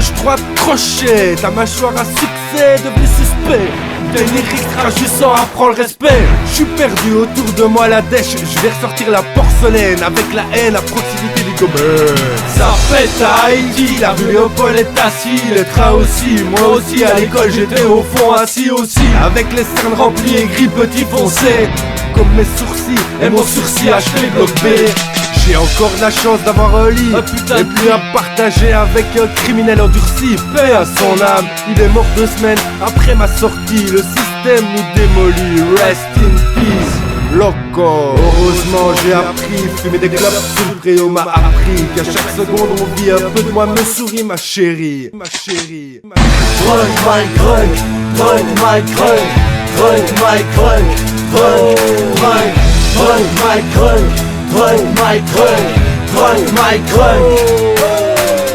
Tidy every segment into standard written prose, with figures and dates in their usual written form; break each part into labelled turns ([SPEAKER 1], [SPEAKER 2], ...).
[SPEAKER 1] Gauche-droite crochet, ta mâchoire à succès devenu suspect. T'as une extra, je sens, apprends le respect. Je suis perdu autour de moi la dèche, je vais ressortir la porcelaine avec la haine à proximité du gobelin. Ça pète à Haïti, la rue Léopold est assis, le train aussi, moi aussi à l'école j'étais au fond assis aussi. Avec les cernes remplies et gris petit foncé, comme mes sourcils et mon sursis acheté bloc B. J'ai encore la chance d'avoir un lit et plus à partager avec un criminel endurci. Paix à son âme, il est mort 2 semaines après ma sortie. Le système nous démolit, rest in peace, loco. Heureusement j'ai appris, fumer des clopes sous le préau m'a appris qu'à chaque seconde on vit un peu de moi me sourit ma chérie. Ma chérie.
[SPEAKER 2] Drunk my drunk, drunk my drunk, drunk my drunk, drunk my drunk, drunk my drunk, drunk my drunk.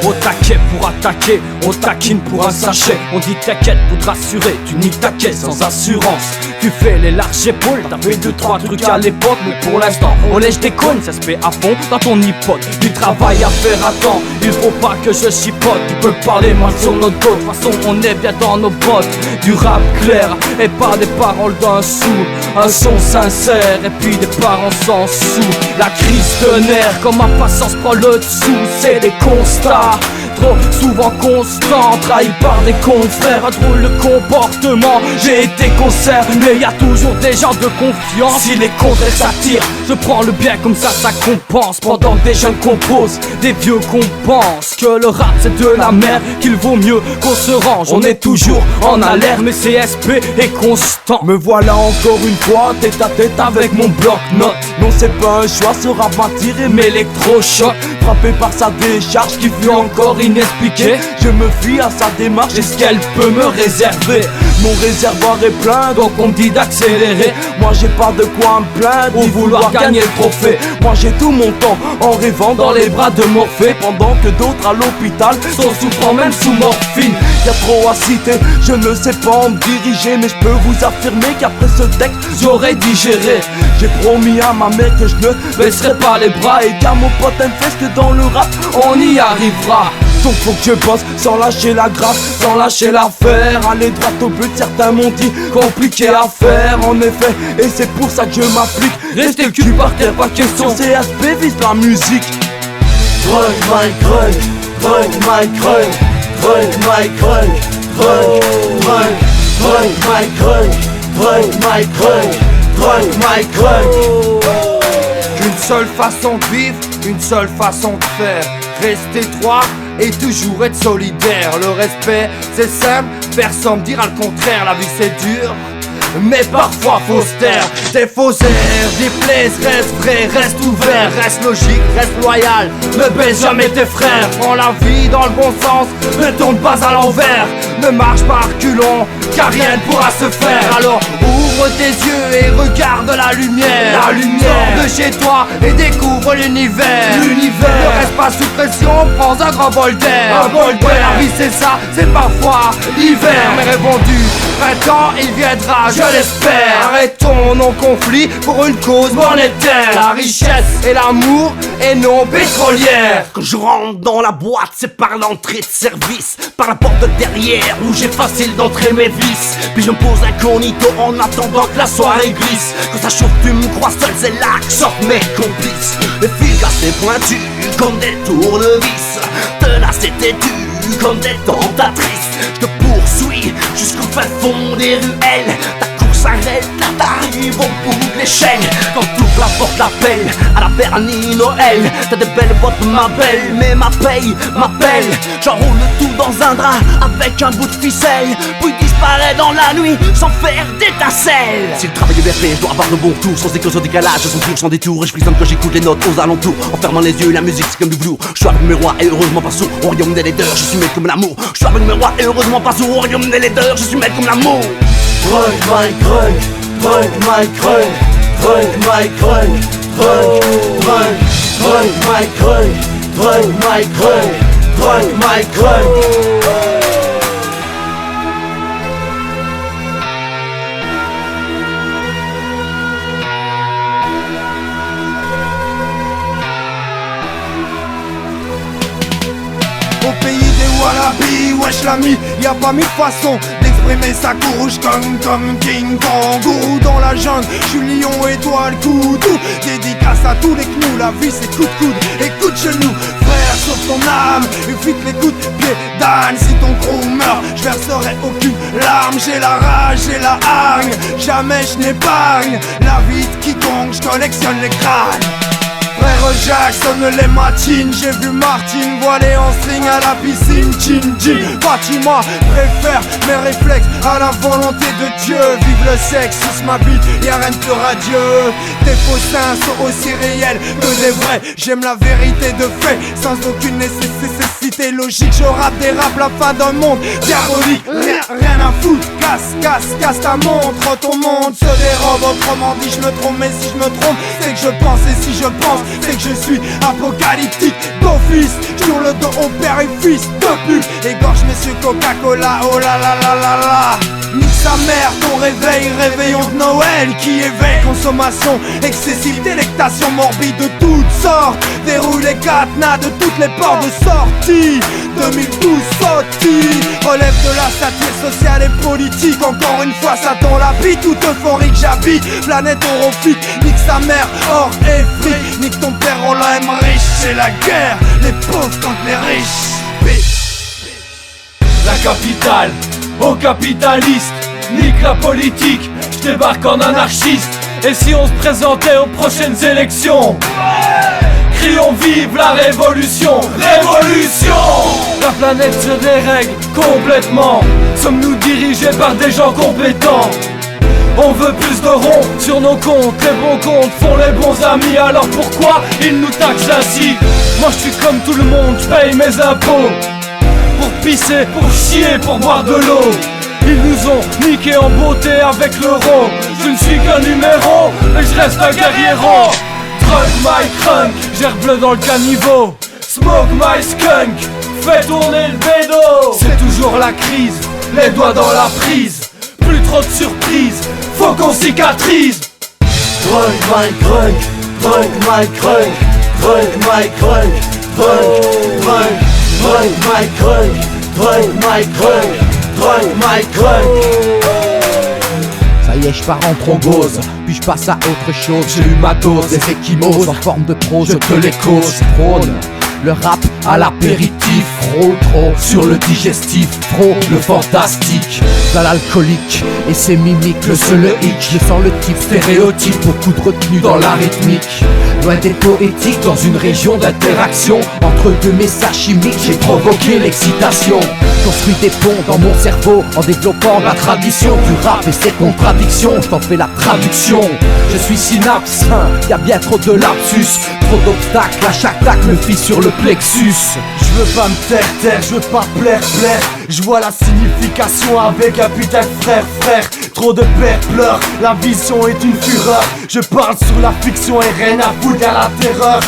[SPEAKER 3] Au taquet pour attaquer, on taquine pour un sachet. On dit t'inquiète pour te rassurer, tu niques ta caisse sans assurance. Tu fais les larges épaules, t'as fait 2-3 trucs à l'époque. Mais pour l'instant, on lèche des cônes, ça se fait à fond dans ton hypothèse. Du travail à faire à temps, il faut pas que je chipote. Tu peux parler mal sur notre dos, de toute façon on est bien dans nos bottes. Du rap clair et pas des paroles d'un sourd. Un son sincère et puis des paroles sans sous. La crise de nerfs, comme ma patience prend le dessous. C'est des constats trop souvent constant, trahi par des confrères, un drôle de comportement. J'ai été concerné, y a toujours des gens de confiance. Si les contraires s'attirent, je prends le bien comme ça compense. Pendant que des jeunes composent, des vieux qu'on pense que le rap c'est de la merde, qu'il vaut mieux qu'on se range. On est toujours en alerte, mais CSP est constant.
[SPEAKER 2] Me voilà encore une fois, tête à tête avec mon bloc-notes. Non c'est pas un choix, ce rap m'a tiré
[SPEAKER 3] M'électrochoc,
[SPEAKER 2] frappé par sa décharge qui fut encore inexpliquée. Je me fie à sa démarche et ce qu'elle peut me réserver. Mon réservoir est plein, donc on me dit d'accélérer. Moi j'ai pas de quoi me plaindre
[SPEAKER 3] ou vouloir gagner le trophée.
[SPEAKER 2] Moi j'ai tout mon temps en rêvant dans les bras de Morphée, pendant que d'autres à l'hôpital
[SPEAKER 3] sont souffrant même sous morphine.
[SPEAKER 2] Y'a trop à citer, je ne sais pas me diriger, mais je peux vous affirmer qu'après ce texte
[SPEAKER 3] j'aurais digéré.
[SPEAKER 2] J'ai promis à ma mère que je ne
[SPEAKER 3] baisserai pas les bras
[SPEAKER 2] et qu'à mon pote fest que dans le rap
[SPEAKER 3] on y arrivera.
[SPEAKER 2] Donc faut que je bosse sans lâcher la grâce, sans lâcher l'affaire. Aller droit au but, certains m'ont dit compliqué à faire. En effet, et c'est pour ça que je m'applique.
[SPEAKER 3] Restez le cul par terre, pas question.
[SPEAKER 2] CSP vise la musique. Drunk my drunk, drunk my drunk, drunk my drunk, drunk, drunk, drunk my drunk, drunk my drunk, drunk my drunk.
[SPEAKER 1] Une seule façon de vivre, une seule façon de faire. Rester droit et toujours être solidaire. Le respect c'est simple, personne me dira le contraire. La vie c'est dur, mais parfois faut se taire. Des faux airs, des plaies, reste vrai, reste ouvert, reste logique, reste loyal. Ne baisse jamais tes frères, prends la vie dans le bon sens, ne tourne pas à l'envers. Ne marche pas à reculons, car rien ne pourra se faire. Alors ouvre tes yeux et regarde la lumière. La lumière, sors de chez toi et découvre l'univers. L'univers, ne reste pas sous pression, prends un grand bol d'air. Un bol d'air, ouais, la vie c'est ça, c'est parfois l'hiver. Mais répondu, printemps il viendra, je l'espère. Arrêtons non-conflit pour une cause monétaire. La richesse et l'amour et non pétrolière.
[SPEAKER 4] Quand je rentre dans la boîte, c'est par l'entrée de service, par la porte de derrière où j'ai facile d'entrer mes vis. Puis je me pose incognito en attendant que la soirée glisse. Quand ça chauffe, tu me crois seul, c'est là que sortent mes complices. Efficaces et pointus comme des tournevis, tenaces et têtus comme des tentatrices. Je te poursuis jusqu'au fin fond des ruelles. Ta course s'arrête, là t'arrives au bout de l'échelle. Quand t'ouvres la porte, l'appel à la Bernie Noël. T'as des belles bottes, ma belle, mais ma paye m'appelle. J'enroule le tout dans un drap avec un bout de ficelle, puis disparaît dans la nuit sans faire d'étincelle. Si le travail est bien fait, je dois avoir le bon tour, sans école, sans décalage, sans tour, sans détour. Et je frissonne quand j'écoute les notes aux alentours, en fermant les yeux, la musique c'est comme du blue. Je suis avec mes rois et heureusement pas sourd, au royaume des laideurs, je suis maître comme l'amour. Je suis avec mes rois et heureusement pas sourd, au royaume des laideurs, je suis maître comme l'amour.
[SPEAKER 2] Drunk my drunk, drunk my drunk, drunk my drunk, drunk, drunk, drunk my drunk, drunk my drunk, drunk my drunk.
[SPEAKER 1] Au pays des à l'habit, wesh l'ami, y a pas mille façons d'exprimer sa couche comme King Kong. Gourou dans la jungle, j'suis lion étoile couteau. Dédicace à tous les knous, la vie c'est coup de coude et coup de genou. Frère, sauve ton âme, évite les coups de pied d'âne. Si ton crew meurt, j'verserai aucune larme. J'ai la rage, j'ai la hargne, jamais j'n'épargne la vie de quiconque, j'collectionne les crânes. Frère Jacques sonne les matines, j'ai vu Martine voilée en string à la piscine. Chin Fatima préfère mes réflexes à la volonté de Dieu. Vive le sexe, suce ma bite, y'a rien de plus radieux. Tes faux seins sont aussi réels que des vrais. J'aime la vérité de fait, sans aucune nécessité logique. Je rappe des raps, la fin d'un monde diabolique. Rien à foutre, casse ta montre. Ton monde se dérobe, autrement dit je me trompe. Mais si je me trompe, c'est que je pense. Et si je pense, c'est que je suis apocalyptique. D'office, sur le dos au père et fils de pute. Égorge monsieur Coca-Cola, oh la la la la la. Nique sa mère, ton réveillon de Noël qui éveille consommation excessive, délectation morbide de toutes sortes. Déroule les cadenas de toutes les portes de sortie. 2012 sortie, relève de la satire sociale et politique. Encore une fois, Satan l'habite, tout euphorique j'habite. Planète horrifique, nique sa mère, or et fric. Nique ton père, on l'aime riche, c'est la guerre. Les pauvres contre les riches.
[SPEAKER 3] La capitale, aux capitalistes, nique la politique, j'débarque en anarchiste. Et si on se présentait aux prochaines élections, crions vive la révolution, révolution. La planète se dérègle complètement, sommes-nous dirigés par des gens compétents? On veut plus de ronds sur nos comptes, les bons comptes font les bons amis. Alors pourquoi ils nous taxent ainsi? Moi je suis comme tout le monde, je paye mes impôts pour pisser, pour chier, pour boire de l'eau. Ils nous ont niqué en beauté avec l'euro. Je ne suis qu'un numéro, mais je reste un guerriero. Drug my crunk, gerbe bleu dans le caniveau. Smoke my skunk, fais tourner le bédo. C'est toujours la crise, les doigts dans la prise. Plus trop de surprises, faut qu'on cicatrise.
[SPEAKER 2] Drug my crunk, drug my crunk, drug my crunk, drug my crunk, drug my crunk, drug my crunk.
[SPEAKER 5] Ça y est, je pars en thrombose, puis je passe à autre chose. J'ai eu ma dose, des échymoses en forme de prose, je te les cause. Prône le rap à l'apéritif, trop sur le digestif, trop le fantastique. Dans l'alcoolique et ses mimiques, le seul hic, je sens le type stéréotype, beaucoup de retenue dans la rythmique. Loin des poétiques, dans une région d'interaction entre deux messages chimiques, j'ai provoqué l'excitation. Construis des ponts dans mon cerveau en développant la tradition du rap et ses contradictions. Je t'en fais la traduction. Je suis synapse, y a bien trop de lapsus, trop d'obstacles à chaque tac me fie sur le plexus.
[SPEAKER 1] Je veux pas me taire, je veux pas plaire. Je vois la signification avec un putain de frère. Trop de pères pleurent, la vision est une fureur. Je parle sur la fiction et rien à foutre à la terreur.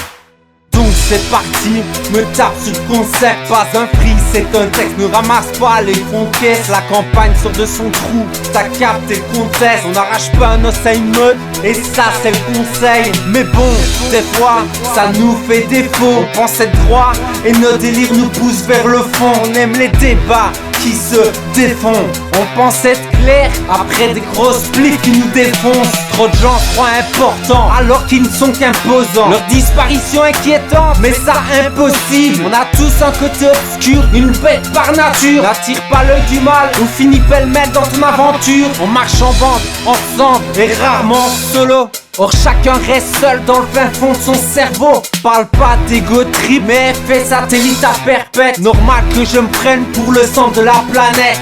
[SPEAKER 1] Donc c'est parti, me tape sur le concept. Pas un prix, c'est un texte. Ne ramasse pas les fonds de caisse. La campagne sort de son trou, t'as capté le contexte. On n'arrache pas un os à une meute, et ça c'est le conseil. Mais bon, des fois, ça nous fait défaut. On pense être droit, et nos délires nous poussent vers le fond. On aime les débats qui se défont. On pense être clair après des grosses pliques qui nous défoncent. Trop de gens se croient importants alors qu'ils ne sont qu'imposants. Leur disparition inquiétante, mais ça impossible. On a tous un côté obscur, une bête par nature. N'attire pas l'œil du mal, on finit pêle-mêle dans ton aventure. On marche en bande, ensemble et rarement solo. Or chacun reste seul dans le fin fond de son cerveau. Parle pas d'égo trip, mais effet satellite à perpète. Normal que je me prenne pour le centre de la planète.